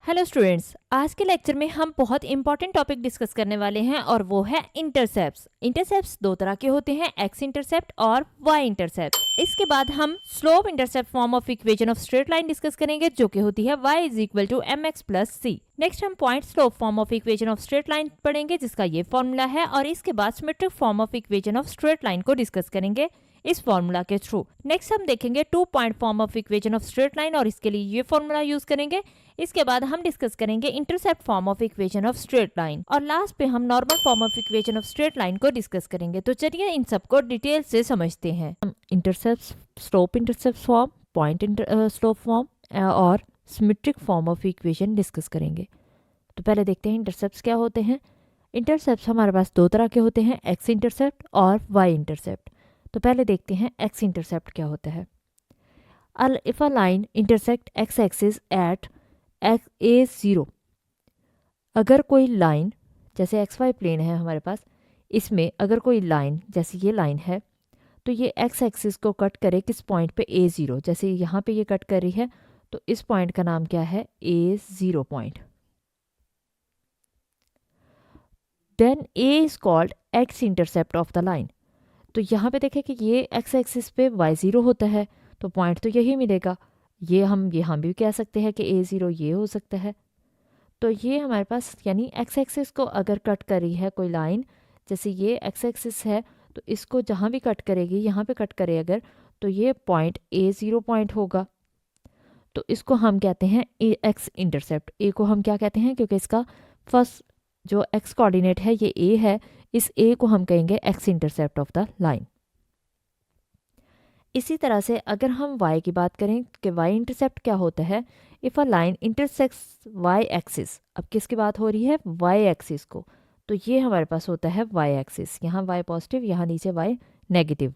Hello students, आज के lecture में हम बहुत इंपॉर्टेंट टॉपिक डिस्कस करने वाले हैं और वो है इंटरसेप्ट्स। इंटरसेप्ट्स दो तरह के होते हैं, एक्स इंटरसेप्ट और वाई इंटरसेप्ट। इसके बाद हम slope intercept form of equation of straight line discuss करेंगे जो कि होती है y is equal to M x plus C. Next हम point slope form of equation of straight line पढ़ेंगे जिसका ये फॉर्मूला है, और इसके बाद symmetric form of equation of straight line को डिस्कस करेंगे इस फॉर्मूला के थ्रू। नेक्स्ट हम देखेंगे 2 point form of equation of straight line और इसके लिए ये फॉर्मूला यूज करेंगे। इसके बाद हम डिस्कस करेंगे intercept form of equation of straight line और लास्ट पे हम normal form of equation of straight line को डिस्कस करेंगे। तो चलिए इन सबको डिटेल से समझते हैं। हम intercept, slope intercept form, point slope form और symmetric form of equation discuss करेंगे। तो पहले देखते हैं इंटरसेप्ट्स क्या होते हैं। इंटरसेप्ट्स हमारे पास दो तरह के होते हैं, एक्स इंटरसेप्ट और वाई इंटरसेप्ट। तो पहले देखते हैं एक्स इंटरसेप्ट क्या होता है। If a line intersect x axis at a0, अगर कोई लाइन, जैसे एक्स वाई प्लेन है हमारे पास, इसमें अगर कोई लाइन जैसे ये लाइन है तो ये एक्स एक्सिस को कट करे किस पॉइंट पे a0, जैसे यहाँ पे ये कट कर रही है तो इस पॉइंट का नाम क्या है, a0 point. Then a is called x intercept of the line. तो यहाँ पे देखें कि ये एक्स एक्सिस पे y0 होता है तो पॉइंट तो यही मिलेगा। ये हम यहाँ भी कह सकते हैं कि a0 ये हो सकता है। तो ये हमारे पास यानी एक्स एक्सिस को अगर कट करी है कोई लाइन, जैसे ये एक्स एक्सिस है तो इसको जहाँ भी कट करेगी, यहाँ पे कट करे अगर, तो ये पॉइंट a0 पॉइंट होगा। तो इसको हम कहते हैं एक्स इंटरसेप्ट। ए को हम क्या कहते हैं, क्योंकि इसका फर्स्ट जो एक्स कोऑर्डिनेट है ये ए है, इस ए को हम कहेंगे x intercept of the line. इसी तरह से अगर हम y की बात करें कि y इंटरसेप्ट क्या होता है, if a line intersects y axis, अब किसकी बात हो रही है, y एक्सिस को, तो ये हमारे पास होता है y एक्सिस। यहाँ y पॉजिटिव, यहाँ नीचे y नेगेटिव।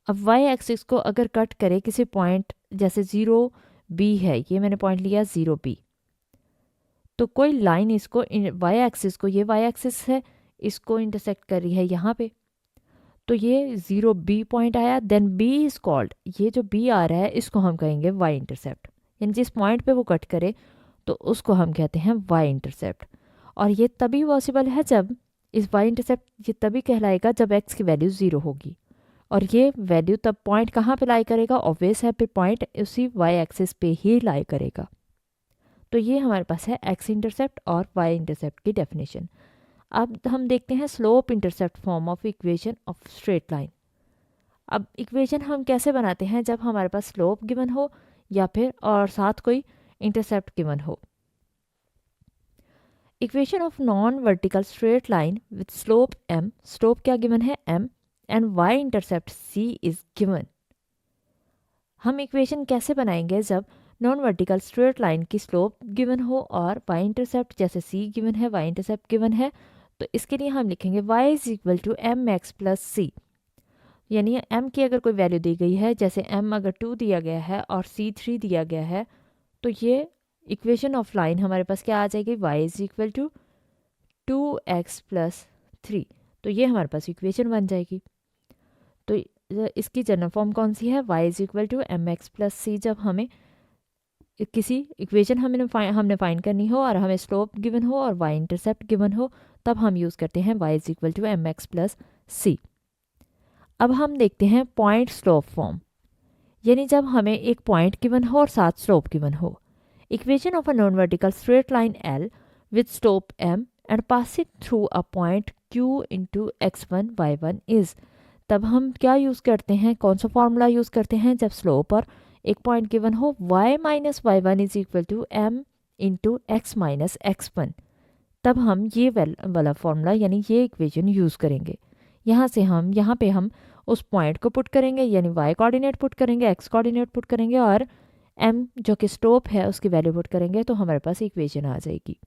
अब y एक्सिस को अगर कट करे किसी पॉइंट, जैसे 0b है, ये मैंने पॉइंट लिया 0b, तो कोई लाइन इसको y एक्सिस को, ये y एक्सिस है, इसको इंटरसेक्ट कर रही है यहाँ पे, तो ये 0b पॉइंट आया। देन b इज कॉल्ड, ये जो b आ रहा है इसको हम कहेंगे y इंटरसेप्ट, यानी जिस पॉइंट पे वो कट करे तो उसको हम कहते हैं y इंटरसेप्ट। और ये तभी पॉसिबल है जब इस y इंटरसेप्ट, ये तभी कहलाएगा जब x की वैल्यू 0 होगी। और ये वैल्यू तब पॉइंट कहाँ पे लाई करेगा, ऑब्वियस है, फिर पॉइंट उसी y एक्सिस पे ही लाई करेगा। तो ये हमारे पास है x इंटरसेप्ट और y इंटरसेप्ट की डेफिनेशन। अब हम देखते हैं slope intercept form of equation of straight line. अब इक्वेशन हम कैसे बनाते हैं, जब हमारे पास स्लोप गिवन हो या फिर और साथ कोई इंटरसेप्ट गिवन हो। Equation of non vertical straight line with slope m, slope क्या गिवन है m, and y intercept c is given. हम इक्वेशन कैसे बनाएंगे जब नॉन वर्टिकल स्ट्रेट लाइन की स्लोप गिवन हो और y इंटरसेप्ट जैसे c गिवन है, y इंटरसेप्ट गिवन है। तो इसके लिए हम लिखेंगे y is equal to M x plus C, यानी m की अगर कोई वैल्यू दी गई है, जैसे m अगर 2 दिया गया है और c 3 दिया गया है, तो ये इक्वेशन ऑफ लाइन हमारे पास क्या आ जाएगी, y is equal to 2x plus 3। तो ये हमारे पास इक्वेशन बन जाएगी। तो इसकी जनरल फॉर्म कौन सी है, y is equal to M x plus C. जब हमें किसी इक्वेशन हमने फाइंड करनी हो और हमें स्लोप गिवन हो और y इंटरसेप्ट गिवन हो, तब हम यूज़ करते हैं y is equal to M x plus c. अब हम देखते हैं पॉइंट स्लोप फॉर्म, यानी जब हमें एक पॉइंट गिवन हो और साथ स्लोप गिवन हो। Equation of a non vertical straight line L with slope m and passing through a point Q into x1 y1 is. तब हम क्या यूज़ करते हैं, कौन सा फॉर्मूला यूज़ करते हैं, जब स्लोप और एक पॉइंट गिवन हो y minus y1 is equal to m into x minus x1, तब हम ये वाला फॉर्मूला यानी ये इक्वेशन यूज़ करेंगे। यहाँ पे हम उस पॉइंट को पुट करेंगे, यानी y कोऑर्डिनेट पुट करेंगे, x कोऑर्डिनेट पुट करेंगे और m जो कि स्लोप है उसकी वैल्यू पुट करेंगे, तो हमारे पास इक्वेशन आ जाएगी।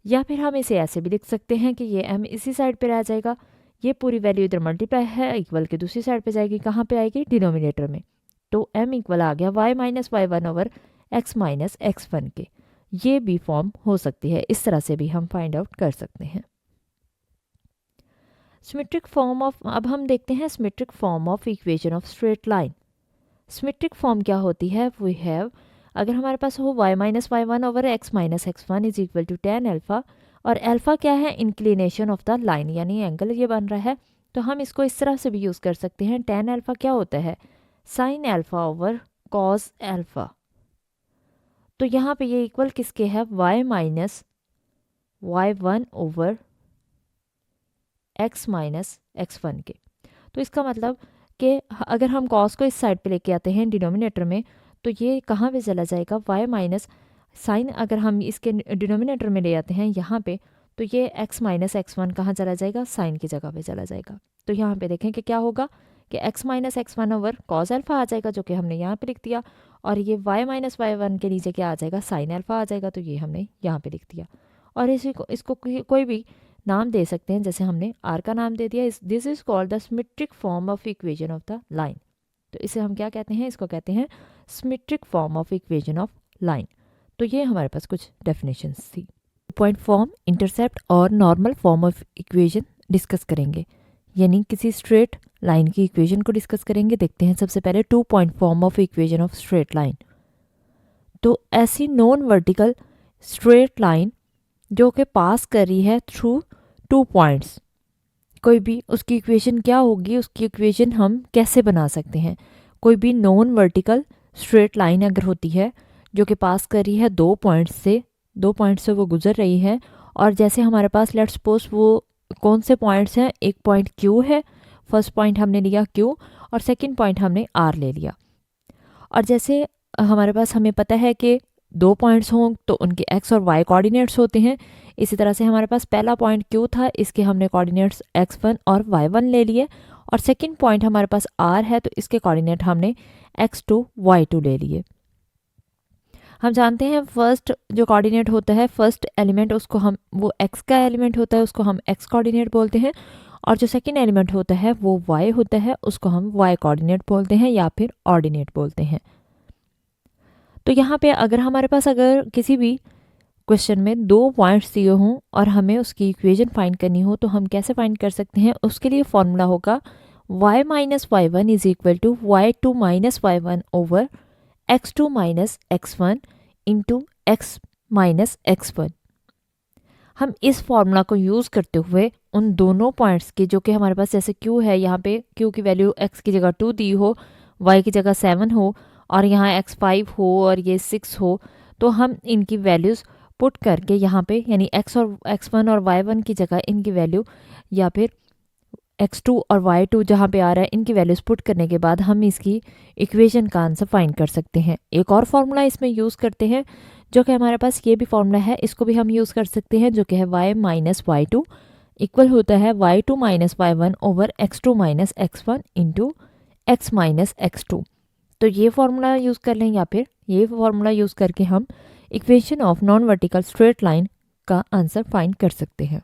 या फिर हम इसे ऐसे भी लिख सकते हैं कि ये m इसी साइड पे रह जाएगा, ये पूरी वैल्यू इधर मल्टीप्लाई है, इक्वल के दूसरी साइड पे जाएगी, कहाँ पे आएगी, डिनोमिनेटर में। तो m इक्वल आ गया y minus y1 over x minus x1 के। ये भी फॉर्म हो सकती है, इस तरह से भी हम फाइंड आउट कर सकते हैं। सिमेट्रिक फॉर्म ऑफ, अब हम देखते हैं symmetric form of equation of straight line. Symmetric form क्या होती है, वी हैव अगर हमारे पास हो y minus y one over x minus x one is equal to ten alpha, और अल्फ़ा क्या है, इंक्लिनेशन ऑफ द लाइन, यानी एंगल ये बन रहा है, तो हम इसको इस तरह से भी यूज़ कर सकते हैं। टेन अल्फ़ा क्या होता है, sine alpha over cos alpha. तो यहाँ पे ये इक्वल किसके है, y minus y one over x minus x one के। तो इसका मतलब कि अगर हम कॉस को इस साइड पे लेके आते हैं डिनोमिनेटर में, तो ये कहाँ पे चला जाएगा, y माइनस साइन अगर हम इसके डिनोमिनेटर में ले आते हैं यहाँ पे, तो ये x माइनस एक्स वन कहाँ चला जाएगा, साइन की जगह पे चला जाएगा। तो यहाँ पे देखें कि क्या होगा कि x minus x one over cos alpha आ जाएगा, जो कि हमने यहाँ पे लिख दिया, और ये y माइनस वाई वन के नीचे क्या आ जाएगा, साइन अल्फ़ा आ जाएगा, तो ये हमने यहाँ पे लिख दिया। और इसको कोई भी नाम दे सकते हैं, जैसे हमने r का नाम दे दिया, this is called the symmetric form of equation of the line. तो इसे हम क्या कहते हैं, इसको कहते हैं symmetric form of equation of line. तो ये हमारे पास कुछ डेफिनेशंस थी। पॉइंट फॉर्म, इंटरसेप्ट और normal form of equation discuss करेंगे, यानी किसी स्ट्रेट लाइन की इक्वेशन को डिस्कस करेंगे। देखते हैं सबसे पहले 2 point form of equation of straight line. तो ऐसी नॉन वर्टिकल स्ट्रेट लाइन जो कि पास कर रही है थ्रू 2 पॉइंट्स, कोई भी उसकी इक्वेशन क्या होगी, उसकी इक्वेशन हम कैसे बना सकते हैं। कोई भी नॉन वर्टिकल स्ट्रेट लाइन अगर होती है जो कि पास कर रही है 2 पॉइंट्स से वो गुजर रही है, और जैसे हमारे पास लेट्स सपोज वो कौन से पॉइंट्स हैं, एक पॉइंट Q है, फर्स्ट पॉइंट हमने लिया Q और सेकंड पॉइंट हमने R ले लिया। और जैसे हमारे पास हमें पता है कि 2 पॉइंट्स हों तो उनके x और y कोऑर्डिनेट्स होते हैं, इसी तरह से हमारे पास पहला पॉइंट Q था, इसके हमने कोऑर्डिनेट्स x1 और y1 ले लिए, और सेकंड पॉइंट हमारे पास R है, तो इसके कोऑर्डिनेट हमने x2 y2 ले लिए। हम जानते हैं फर्स्ट जो कोऑर्डिनेट होता है, फर्स्ट एलिमेंट, उसको हम वो x का एलिमेंट होता है, उसको हम x कोऑर्डिनेट बोलते हैं, और जो सेकंड एलिमेंट होता है वो y होता है, उसको हम y कोऑर्डिनेट बोलते हैं या फिर ऑर्डिनेट बोलते हैं। तो यहाँ पे अगर हमारे पास अगर किसी भी क्वेश्चन में 2 पॉइंट्स दिए हों और हमें उसकी इक्वेशन फाइंड करनी हो, तो हम कैसे फाइंड कर सकते हैं, उसके लिए फॉर्मूला होगा y minus y one is equal to y two minus y one over x2 minus x one into x minus x one. हम इस फॉर्मूला को यूज़ करते हुए उन दोनों पॉइंट्स के, जो कि हमारे पास जैसे Q है, यहाँ पे Q की वैल्यू x की जगह 2 दी हो, y की जगह 7 हो, और यहाँ x 5 हो और ये 6 हो, तो हम इनकी वैल्यूज़ पुट करके यहाँ पे, यानी x1 और y1 की जगह इनकी वैल्यू, या फिर x2 और y2 जहाँ पे आ रहा है, इनकी वैल्यूज़ पुट करने के बाद हम इसकी इक्वेशन का आंसर फाइंड कर सकते हैं। एक और फार्मूला इसमें यूज़ करते हैं, जो कि हमारे पास ये भी फार्मूला है, इसको भी हम यूज़ कर सकते हैं, जो कि है y minus y two equal होता है y2 minus y one over x2 minus x one into x minus x two. तो ये फार्मूला यूज़ कर लें, या फिर ये फार्मूला यूज़ करके हम equation of non vertical straight line का आंसर फाइंड कर सकते हैं।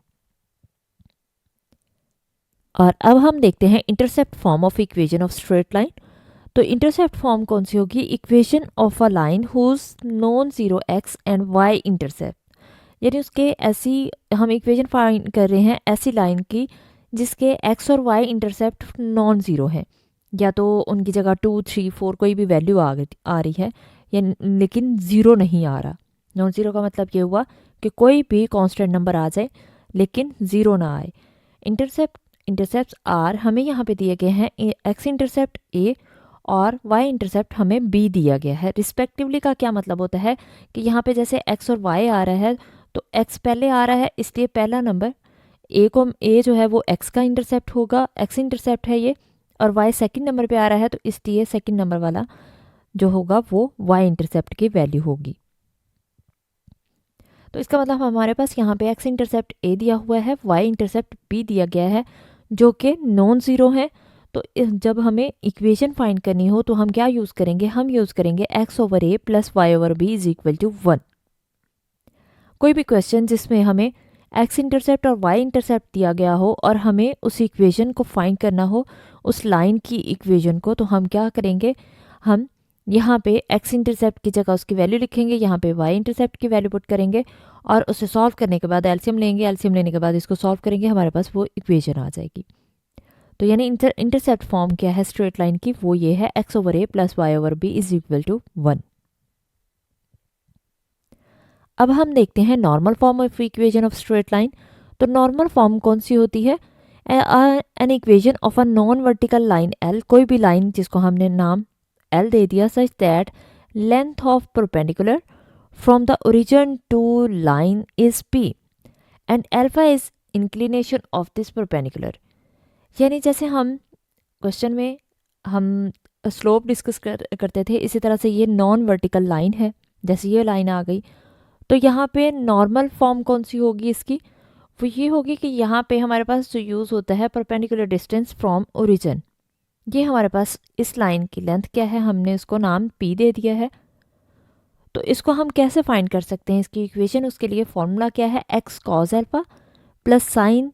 और अब हम देखते हैं intercept form of equation of straight line. तो इंटरसेप्ट फॉर्म कौन सी होगी, equation of a line whose non zero x and y intercept, यानी उसके ऐसी हम इक्वेशन फाइंड कर रहे हैं ऐसी लाइन की जिसके एक्स और वाई इंटरसेप्ट नॉन ज़ीरो है, या तो उनकी जगह 2, 3, 4 कोई भी वैल्यू आ रही है, या लेकिन ज़ीरो नहीं आ रहा। नॉन ज़ीरो का मतलब ये हुआ कि कोई भी कांस्टेंट नंबर आ जाए लेकिन ज़ीरो ना आए। इंटरसेप्ट आर हमें यहाँ पे दिए गए हैं, एक्स इंटरसेप्ट ए और y इंटरसेप्ट हमें b दिया गया है। रिस्पेक्टिवली का क्या मतलब होता है कि यहाँ पे जैसे x और y आ रहा है, तो x पहले आ रहा है, इसलिए पहला नंबर a जो है वो x का इंटरसेप्ट होगा, x इंटरसेप्ट है ये, और y सेकंड नंबर पे आ रहा है, तो इसलिए सेकंड नंबर वाला जो होगा वो y इंटरसेप्ट की वैल्यू होगी। तो इसका मतलब हमारे पास यहाँ पे x इंटरसेप्ट a दिया हुआ है, y इंटरसेप्ट b दिया गया है, जो कि नॉन ज़ीरो है। तो जब हमें इक्वेशन फाइंड करनी हो तो हम क्या यूज़ करेंगे, हम यूज़ करेंगे x over a plus y over b is equal to 1। कोई भी क्वेश्चन जिसमें हमें x इंटरसेप्ट और y इंटरसेप्ट दिया गया हो और हमें उस इक्वेशन को फाइंड करना हो, उस लाइन की इक्वेशन को, तो हम क्या करेंगे, हम यहाँ पे x इंटरसेप्ट की जगह उसकी वैल्यू लिखेंगे, यहाँ पे y इंटरसेप्ट की वैल्यू पुट करेंगे, और उसे सॉल्व करने के बाद एलसीएम लेंगे, एलसीएम लेने के बाद इसको सॉल्व करेंगे, हमारे पास वो इक्वेशन आ जाएगी। तो यानी इंटरसेप्ट फॉर्म क्या है स्ट्रेट लाइन की, वो ये है x over a plus y over b is equal to 1। अब हम देखते हैं normal form of equation of straight line. तो नॉर्मल फॉर्म कौन सी होती है? An equation of a non vertical line L, कोई भी लाइन जिसको हमने नाम एल दे दिया, such that length of perpendicular from the origin to line is p and alpha is inclination of this perpendicular. यानी जैसे हम क्वेश्चन में हम स्लोप डिस्कस करते थे, इसी तरह से ये नॉन वर्टिकल लाइन है, जैसे ये लाइन आ गई, तो यहाँ पे नॉर्मल फॉर्म कौन सी होगी इसकी? वो ये होगी कि यहाँ पे हमारे पास जो यूज़ होता है परपेंडिकुलर डिस्टेंस फ्रॉम ओरिजिन, ये हमारे पास इस लाइन की लेंथ क्या है, हमने इसको नाम पी दे दिया है। तो इसको हम कैसे फाइंड कर सकते हैं इसकी इक्वेशन? उसके लिए फॉर्मूला क्या है? X cos alpha plus sine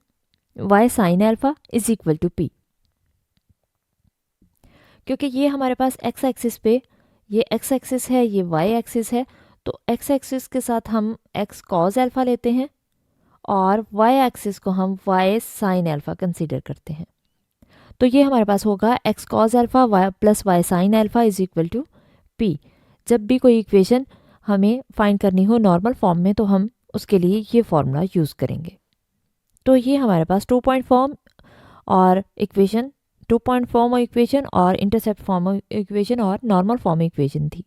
y sine alpha is equal to p. क्योंकि ये हमारे पास एक्स एक्सिस पे, ये एक्स एक्सिस है, ये वाई एक्सिस है, तो एक्स एक्सिस के साथ हम एक्स कॉज एल्फा लेते हैं और वाई एक्सिस को हम वाई साइन एल्फा कंसीडर करते हैं। तो ये हमारे पास होगा x cos alpha y plus y sine alpha is equal to p. जब भी कोई इक्वेशन हमें फाइंड करनी हो नॉर्मल फॉर्म में, तो हम उसके लिए ये फॉर्मूला यूज़ करेंगे। तो ये हमारे पास 2 पॉइंट फॉर्म और इक्वेशन, 2 पॉइंट फॉर्म और इक्वेशन और इंटरसेप्ट फॉर्म इक्वेशन और नॉर्मल फॉर्म इक्वेशन थी।